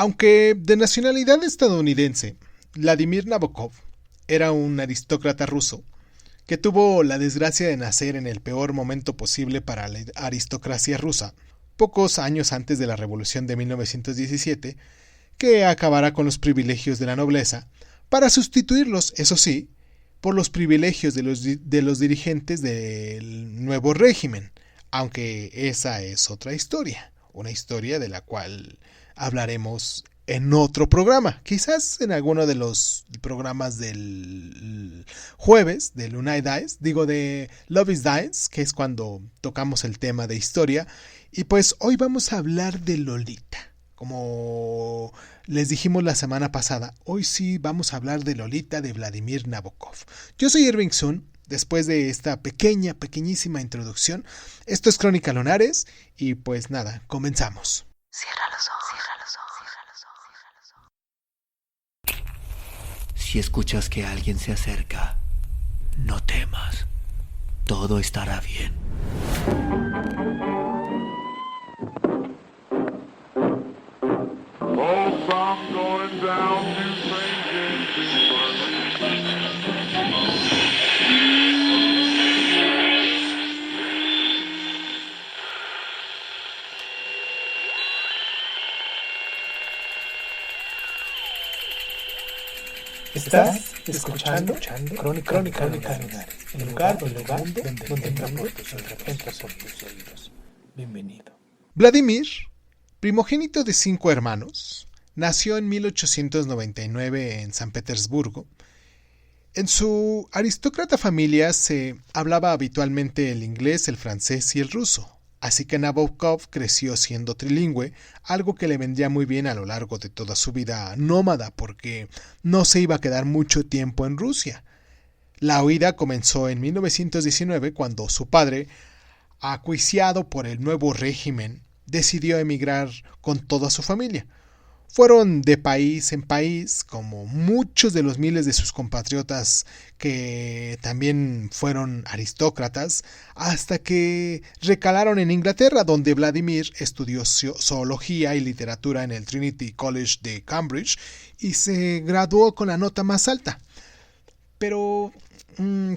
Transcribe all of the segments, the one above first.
Aunque de nacionalidad estadounidense, Vladimir Nabokov era un aristócrata ruso que tuvo la desgracia de nacer en el peor momento posible para la aristocracia rusa, pocos años antes de la Revolución de 1917, que acabará con los privilegios de la nobleza, para sustituirlos, eso sí, por los privilegios de los dirigentes del nuevo régimen, aunque esa es otra historia, una historia de la cual hablaremos en otro programa, quizás en alguno de los programas del jueves de Lunay Dice, digo de Love is Dice, que es cuando tocamos el tema de historia, y pues hoy vamos a hablar de Lolita. Como les dijimos la semana pasada, hoy sí vamos a hablar de Lolita de Vladimir Nabokov. Yo soy Irving Sun. Después de esta pequeñísima introducción, esto es Crónica Lunares y pues nada, comenzamos. Cierra los ojos, cierra los ojos, cierra los ojos. Si escuchas que alguien se acerca, no temas. Todo estará bien. Folks, I'm going down to St. James's Park. Estás escuchando Crónica Lunares, el lugar donde entra por tus oídos. Bienvenido. Vladimir, primogénito de 5 hermanos, nació en 1899 en San Petersburgo. En su aristócrata familia se hablaba habitualmente el inglés, el francés y el ruso, así que Nabokov creció siendo trilingüe, algo que le vendría muy bien a lo largo de toda su vida nómada, porque no se iba a quedar mucho tiempo en Rusia. La huida comenzó en 1919, cuando su padre, acuciado por el nuevo régimen, decidió emigrar con toda su familia. Fueron de país en país, como muchos de los miles de sus compatriotas que también fueron aristócratas, hasta que recalaron en Inglaterra, donde Vladimir estudió zoología y literatura en el Trinity College de Cambridge y se graduó con la nota más alta. Pero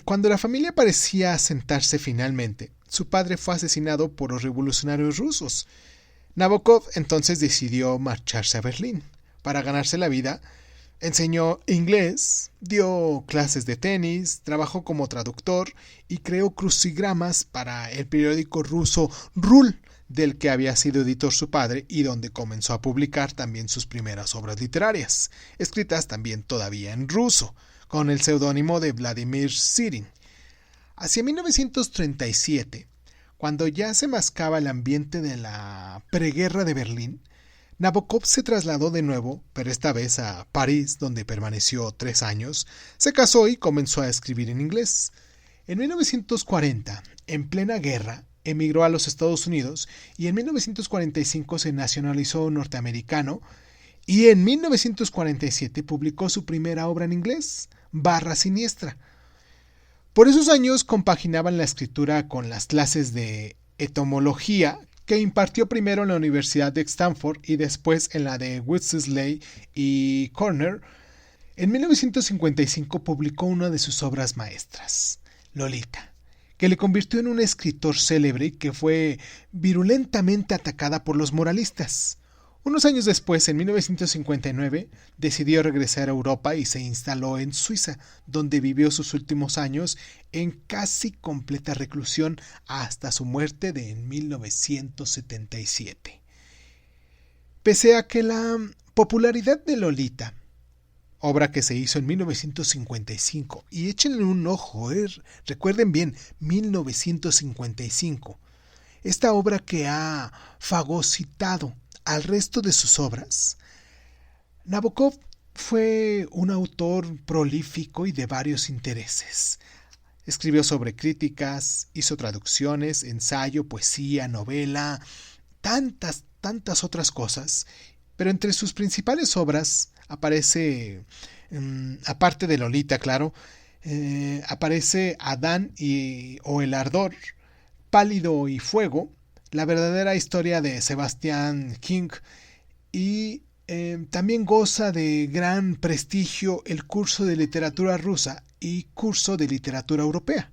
cuando la familia parecía asentarse finalmente, su padre fue asesinado por los revolucionarios rusos. Nabokov entonces decidió marcharse a Berlín. Para ganarse la vida, enseñó inglés, dio clases de tenis, trabajó como traductor y creó crucigramas para el periódico ruso Rul, del que había sido editor su padre y donde comenzó a publicar también sus primeras obras literarias, escritas también todavía en ruso, con el seudónimo de Vladimir Sirin. Hacia 1937, cuando ya se mascaba el ambiente de la preguerra de Berlín, Nabokov se trasladó de nuevo, pero esta vez a París, donde permaneció 3 años, se casó y comenzó a escribir en inglés. En 1940, en plena guerra, emigró a los Estados Unidos y en 1945 se nacionalizó norteamericano y en 1947 publicó su primera obra en inglés, Barra Siniestra. Por esos años compaginaban la escritura con las clases de entomología que impartió primero en la Universidad de Stanford y después en la de Wellesley y Cornell. En 1955 publicó una de sus obras maestras, Lolita, que le convirtió en un escritor célebre que fue virulentamente atacada por los moralistas. Unos años después, en 1959, decidió regresar a Europa y se instaló en Suiza, donde vivió sus últimos años en casi completa reclusión hasta su muerte en 1977. Pese a que la popularidad de Lolita, obra que se hizo en 1955, y échenle un ojo, recuerden bien, 1955, esta obra que ha fagocitado al resto de sus obras, Nabokov fue un autor prolífico y de varios intereses. Escribió sobre críticas, hizo traducciones, ensayo, poesía, novela, tantas otras cosas, pero entre sus principales obras aparece, aparte de Lolita, claro, aparece Adán o El Ardor, Pálido y Fuego, la verdadera historia de Sebastian King y También goza de gran prestigio el curso de literatura rusa y curso de literatura europea,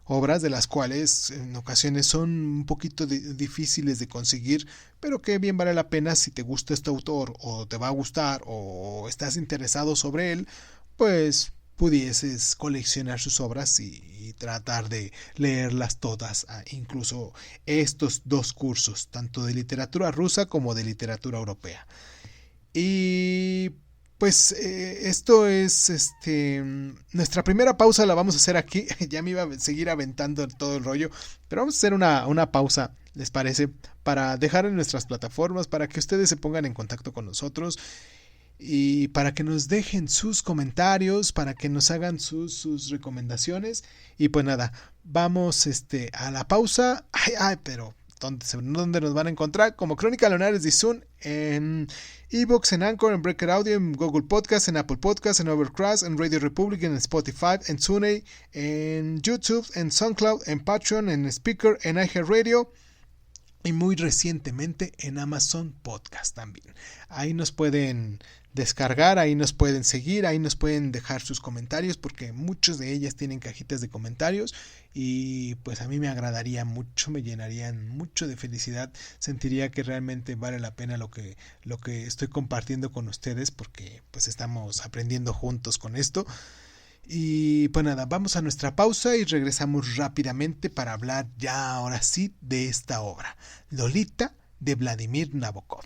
obras de las cuales en ocasiones son un poquito difíciles de conseguir, pero que bien vale la pena si te gusta este autor o te va a gustar o estás interesado sobre él, pues pudieses coleccionar sus obras y tratar de leerlas todas, incluso estos dos cursos, tanto de literatura rusa como de literatura europea. Y pues esto es nuestra primera pausa, la vamos a hacer aquí. Ya me iba a seguir aventando todo el rollo, pero vamos a hacer una pausa, ¿les parece? Para dejar en nuestras plataformas, para que ustedes se pongan en contacto con nosotros y para que nos dejen sus comentarios, para que nos hagan sus recomendaciones. Y pues nada, vamos a la pausa. Pero ¿dónde nos van a encontrar? Como Crónica Lunares de Izun en iVoox, en Anchor, en Breaker Audio, en Google Podcast, en Apple Podcast, en Overcast, en Radio Republic, en Spotify, en TuneIn, en YouTube, en SoundCloud, en Patreon, en Speaker, en iHeartRadio y muy recientemente en Amazon Podcast también. Ahí nos pueden descargar, ahí nos pueden seguir, ahí nos pueden dejar sus comentarios, porque muchos de ellas tienen cajitas de comentarios y pues a mí me agradaría mucho, me llenarían mucho de felicidad, sentiría que realmente vale la pena lo que estoy compartiendo con ustedes, porque pues estamos aprendiendo juntos con esto. Y pues nada, vamos a nuestra pausa y regresamos rápidamente para hablar ya ahora sí de esta obra, Lolita, de Vladimir Nabokov.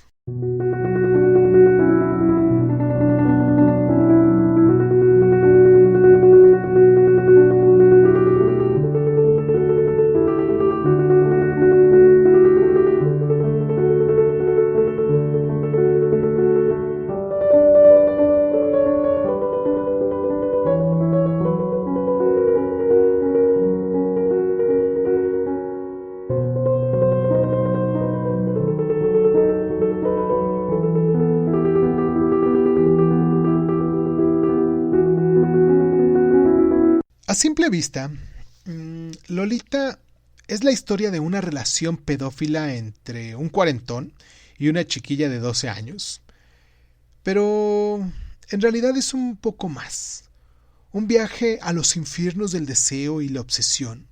A simple vista, Lolita es la historia de una relación pedófila entre un cuarentón y una chiquilla de 12 años. Pero en realidad es un poco más. Un viaje a los infiernos del deseo y la obsesión.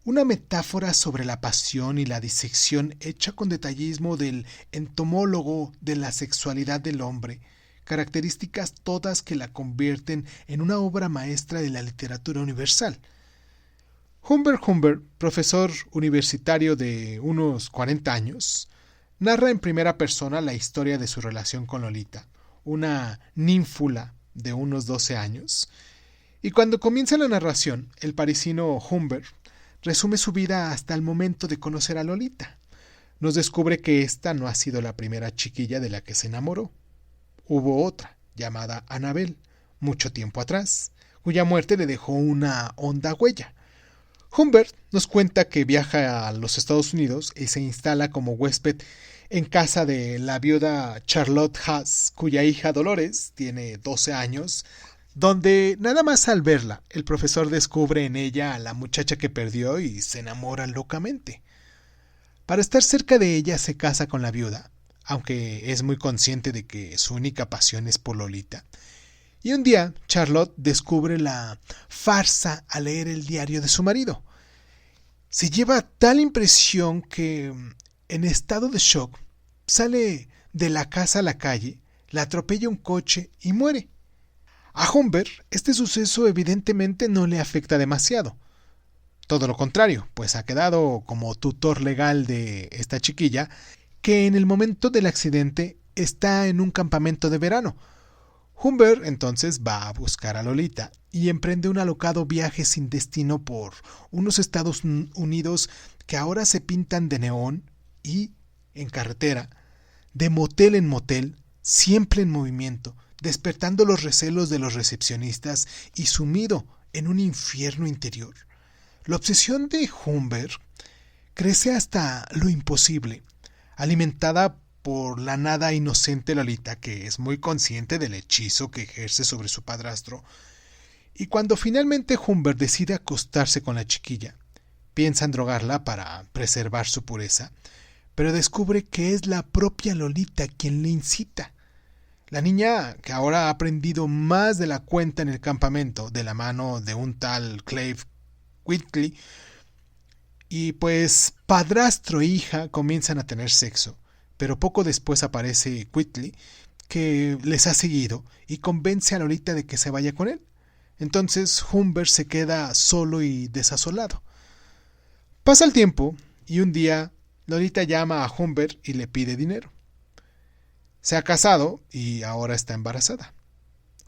Una metáfora sobre la pasión y la disección hecha con detallismo del entomólogo de la sexualidad del hombre. Características todas que la convierten en una obra maestra de la literatura universal. Humbert Humbert, profesor universitario de unos 40 años, narra en primera persona la historia de su relación con Lolita, una ninfula de unos 12 años, y cuando comienza la narración, el parisino Humbert resume su vida hasta el momento de conocer a Lolita. Nos descubre que esta no ha sido la primera chiquilla de la que se enamoró. Hubo otra, llamada Annabel, mucho tiempo atrás, cuya muerte le dejó una honda huella. Humbert nos cuenta que viaja a los Estados Unidos y se instala como huésped en casa de la viuda Charlotte Haas, cuya hija Dolores tiene 12 años, donde nada más al verla, el profesor descubre en ella a la muchacha que perdió y se enamora locamente. Para estar cerca de ella se casa con la viuda, aunque es muy consciente de que su única pasión es por Lolita. Y un día Charlotte descubre la farsa al leer el diario de su marido. Se lleva tal impresión que, en estado de shock, sale de la casa a la calle, la atropella un coche y muere. A Humbert este suceso evidentemente no le afecta demasiado. Todo lo contrario, pues ha quedado como tutor legal de esta chiquilla, que en el momento del accidente está en un campamento de verano. Humbert entonces va a buscar a Lolita y emprende un alocado viaje sin destino por unos Estados Unidos que ahora se pintan de neón y, en carretera, de motel en motel, siempre en movimiento, despertando los recelos de los recepcionistas y sumido en un infierno interior. La obsesión de Humbert crece hasta lo imposible, alimentada por la nada inocente Lolita, que es muy consciente del hechizo que ejerce sobre su padrastro, y cuando finalmente Humbert decide acostarse con la chiquilla, piensa en drogarla para preservar su pureza, pero descubre que es la propia Lolita quien le incita. La niña, que ahora ha aprendido más de la cuenta en el campamento, de la mano de un tal Clive Whitley, y pues padrastro e hija comienzan a tener sexo, pero poco después aparece Whitley, que les ha seguido y convence a Lolita de que se vaya con él. Entonces Humbert se queda solo y desasolado. Pasa el tiempo y un día Lolita llama a Humbert y le pide dinero. Se ha casado y ahora está embarazada.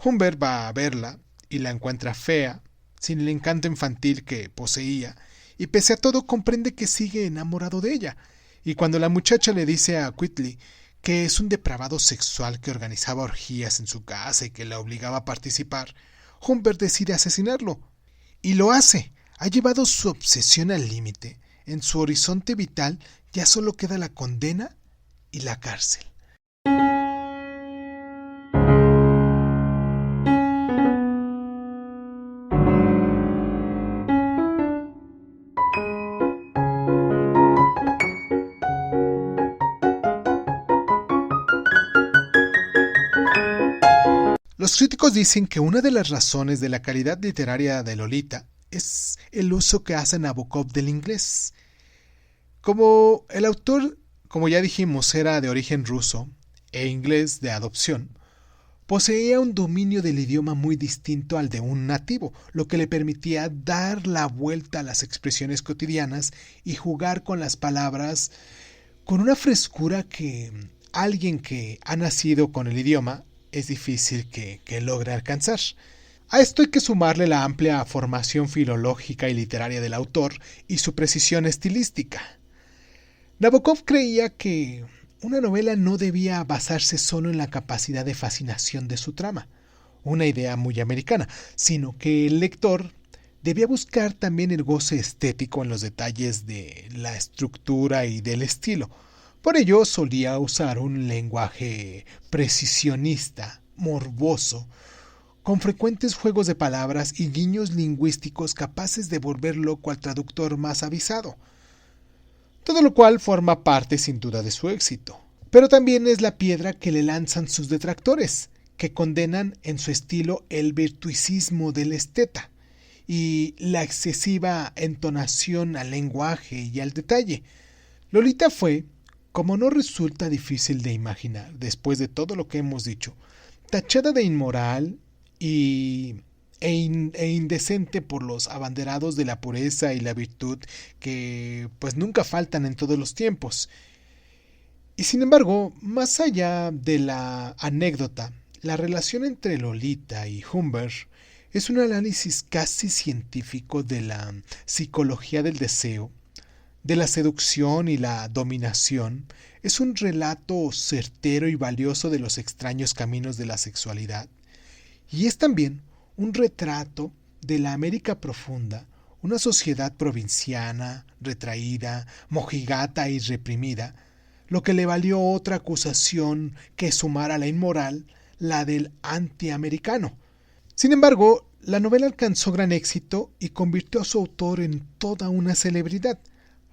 Humbert va a verla y la encuentra fea, sin el encanto infantil que poseía, y pese a todo comprende que sigue enamorado de ella. Y cuando la muchacha le dice a Whitley que es un depravado sexual que organizaba orgías en su casa y que la obligaba a participar, Humbert decide asesinarlo. Y lo hace. Ha llevado su obsesión al límite. En su horizonte vital ya solo queda la condena y la cárcel. Los críticos dicen que una de las razones de la calidad literaria de Lolita es el uso que hace Nabokov del inglés. Como el autor, como ya dijimos, era de origen ruso e inglés de adopción, poseía un dominio del idioma muy distinto al de un nativo, lo que le permitía dar la vuelta a las expresiones cotidianas y jugar con las palabras con una frescura que alguien que ha nacido con el idioma es difícil que logre alcanzar. A esto hay que sumarle la amplia formación filológica y literaria del autor y su precisión estilística. Nabokov creía que una novela no debía basarse solo en la capacidad de fascinación de su trama, una idea muy americana, sino que el lector debía buscar también el goce estético en los detalles de la estructura y del estilo. Por ello solía usar un lenguaje precisionista, morboso, con frecuentes juegos de palabras y guiños lingüísticos capaces de volver loco al traductor más avisado. Todo lo cual forma parte sin duda de su éxito, pero también es la piedra que le lanzan sus detractores, que condenan en su estilo el virtuosismo del esteta y la excesiva entonación al lenguaje y al detalle. Lolita fue, como no resulta difícil de imaginar, después de todo lo que hemos dicho, tachada de inmoral e indecente por los abanderados de la pureza y la virtud que pues nunca faltan en todos los tiempos. Y sin embargo, más allá de la anécdota, la relación entre Lolita y Humbert es un análisis casi científico de la psicología del deseo, de la seducción y la dominación. Es un relato certero y valioso de los extraños caminos de la sexualidad. Y es también un retrato de la América profunda, una sociedad provinciana, retraída, mojigata y reprimida, lo que le valió otra acusación que sumar a la inmoral, la del antiamericano. Sin embargo, la novela alcanzó gran éxito y convirtió a su autor en toda una celebridad.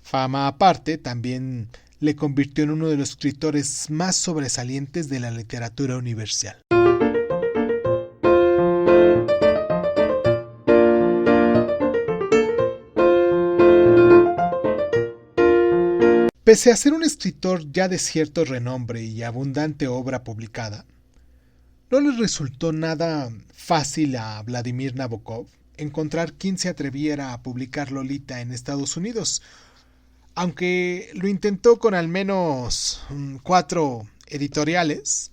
Fama aparte, también le convirtió en uno de los escritores más sobresalientes de la literatura universal. Pese a ser un escritor ya de cierto renombre y abundante obra publicada, no le resultó nada fácil a Vladimir Nabokov encontrar quien se atreviera a publicar Lolita en Estados Unidos, aunque lo intentó con al menos 4 editoriales.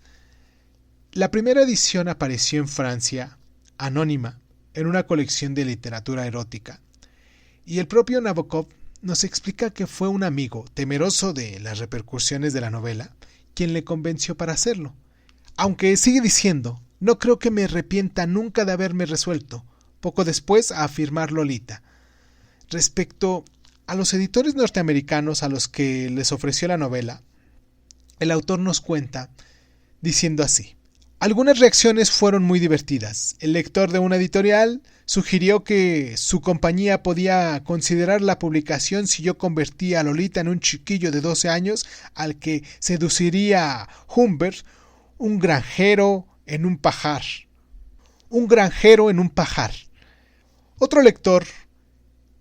La primera edición apareció en Francia, anónima, en una colección de literatura erótica, y el propio Nabokov nos explica que fue un amigo, temeroso de las repercusiones de la novela, quien le convenció para hacerlo. Aunque sigue diciendo, no creo que me arrepienta nunca de haberme resuelto, poco después a afirmar Lolita. Respecto a los editores norteamericanos a los que les ofreció la novela, el autor nos cuenta diciendo así: algunas reacciones fueron muy divertidas. El lector de una editorial sugirió que su compañía podía considerar la publicación si yo convertía a Lolita en un chiquillo de 12 años al que seduciría Humbert, un granjero en un pajar. Un granjero en un pajar. Otro lector,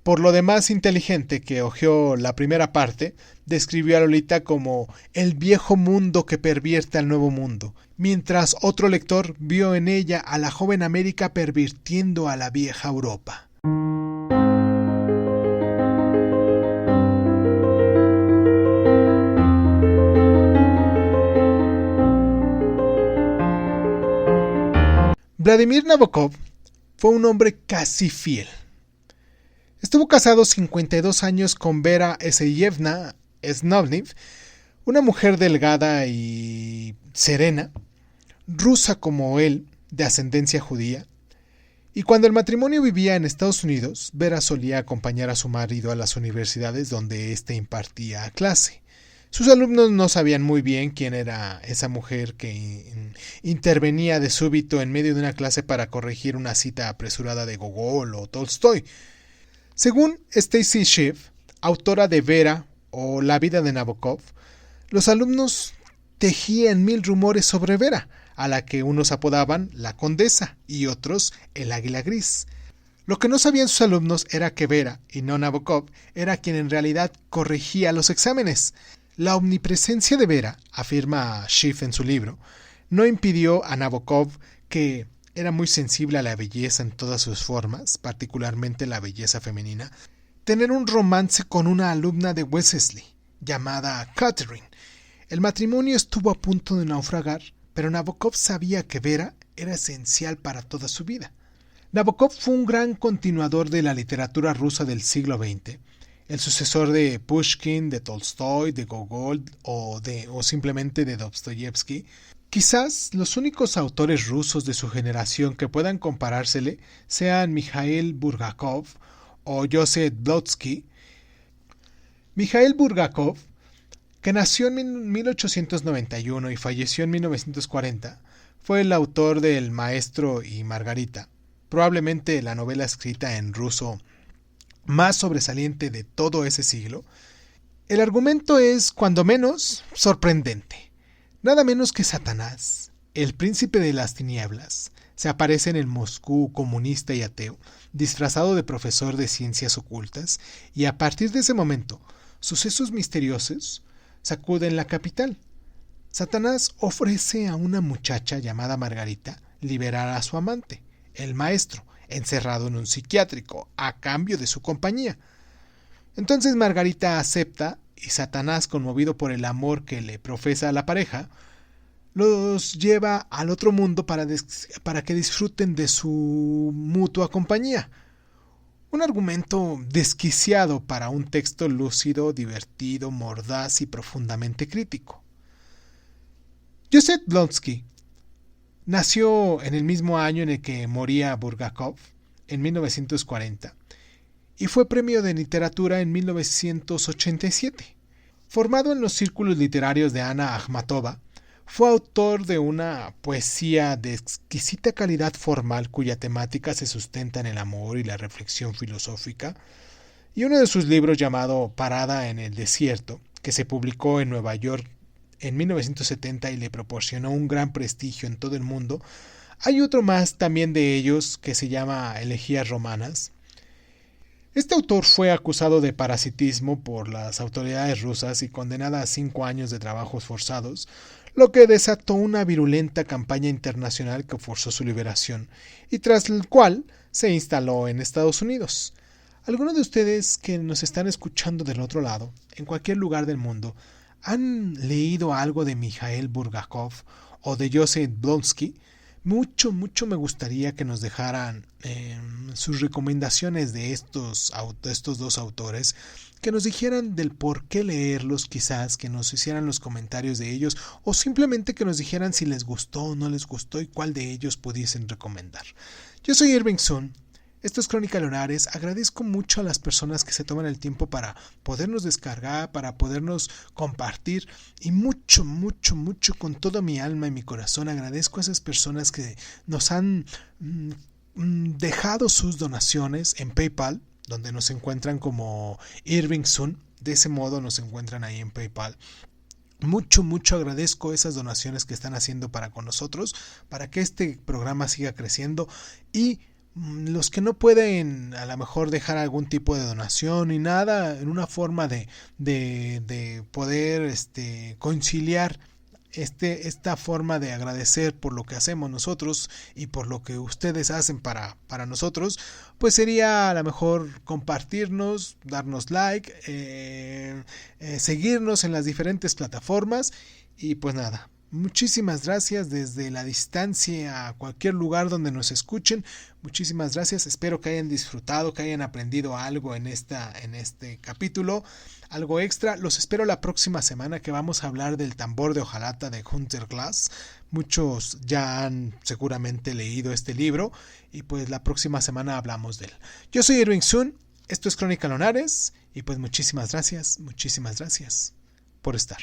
por lo demás inteligente, que hojeó la primera parte, describió a Lolita como el viejo mundo que pervierte al nuevo mundo, mientras otro lector vio en ella a la joven América pervirtiendo a la vieja Europa. Vladimir Nabokov fue un hombre casi fiel. Estuvo casado 52 años con Vera Eseyevna Snovniv, una mujer delgada y serena, rusa como él, de ascendencia judía, y cuando el matrimonio vivía en Estados Unidos, Vera solía acompañar a su marido a las universidades donde éste impartía clase. Sus alumnos no sabían muy bien quién era esa mujer que intervenía de súbito en medio de una clase para corregir una cita apresurada de Gogol o Tolstoy. Según Stacy Schiff, autora de Vera o La vida de Nabokov, los alumnos tejían 1000 rumores sobre Vera, a la que unos apodaban la condesa y otros el águila gris. Lo que no sabían sus alumnos era que Vera, y no Nabokov, era quien en realidad corregía los exámenes. La omnipresencia de Vera, afirma Schiff en su libro, no impidió a Nabokov, que era muy sensible a la belleza en todas sus formas, particularmente la belleza femenina, tener un romance con una alumna de Wellesley, llamada Catherine. El matrimonio estuvo a punto de naufragar, pero Nabokov sabía que Vera era esencial para toda su vida. Nabokov fue un gran continuador de la literatura rusa del siglo XX, el sucesor de Pushkin, de Tolstoy, de Gogol o simplemente de Dostoyevsky. Quizás los únicos autores rusos de su generación que puedan comparársele sean Mikhail Bulgakov o Joseph Brodsky. Mikhail Bulgakov, que nació en 1891 y falleció en 1940, fue el autor de El Maestro y Margarita, probablemente la novela escrita en ruso más sobresaliente de todo ese siglo. El argumento es, cuando menos, sorprendente. Nada menos que Satanás, el príncipe de las tinieblas, se aparece en el Moscú comunista y ateo, disfrazado de profesor de ciencias ocultas, y a partir de ese momento, sucesos misteriosos sacuden la capital. Satanás ofrece a una muchacha llamada Margarita liberar a su amante, el maestro, encerrado en un psiquiátrico, a cambio de su compañía. Entonces Margarita acepta y Satanás, conmovido por el amor que le profesa a la pareja, los lleva al otro mundo para que disfruten de su mutua compañía. Un argumento desquiciado para un texto lúcido, divertido, mordaz y profundamente crítico. Joseph Brodsky nació en el mismo año en el que moría Bulgakov, en 1940, y fue premio de literatura en 1987. Formado en los círculos literarios de Ana Akhmatova, fue autor de una poesía de exquisita calidad formal cuya temática se sustenta en el amor y la reflexión filosófica, y uno de sus libros llamado Parada en el desierto, que se publicó en Nueva York en 1970 y le proporcionó un gran prestigio en todo el mundo. Hay otro más también de ellos que se llama Elegías Romanas. Este autor fue acusado de parasitismo por las autoridades rusas y condenado a 5 años de trabajos forzados, lo que desató una virulenta campaña internacional que forzó su liberación y tras el cual se instaló en Estados Unidos. Algunos de ustedes que nos están escuchando del otro lado, en cualquier lugar del mundo, ¿han leído algo de Mikhail Bulgakov o de Joseph Brodsky? Mucho me gustaría que nos dejaran sus recomendaciones de estos dos autores, que nos dijeran del por qué leerlos, quizás que nos hicieran los comentarios de ellos, o simplemente que nos dijeran si les gustó o no les gustó y cuál de ellos pudiesen recomendar. Yo soy Irving Sun. Esto es Crónica Lunares. Agradezco mucho a las personas que se toman el tiempo para podernos descargar, para podernos compartir, y mucho con toda mi alma y mi corazón agradezco a esas personas que nos han dejado sus donaciones en PayPal, donde nos encuentran como Irving Sun. De ese modo nos encuentran ahí en PayPal. mucho agradezco esas donaciones que están haciendo para con nosotros, para que este programa siga creciendo. Y los que no pueden a lo mejor dejar algún tipo de donación ni nada, en una forma de poder conciliar esta forma de agradecer por lo que hacemos nosotros y por lo que ustedes hacen para nosotros, pues sería a lo mejor compartirnos, darnos like, seguirnos en las diferentes plataformas. Y pues nada, muchísimas gracias desde la distancia a cualquier lugar donde nos escuchen. Muchísimas gracias, espero que hayan disfrutado, que hayan aprendido algo en este capítulo, algo extra. Los espero la próxima semana, que vamos a hablar del tambor de hojalata de Hunter Glass. Muchos ya han seguramente leído este libro y pues la próxima semana hablamos de él. Yo soy Irving Sun, esto es Crónica Lunares y pues muchísimas gracias por estar.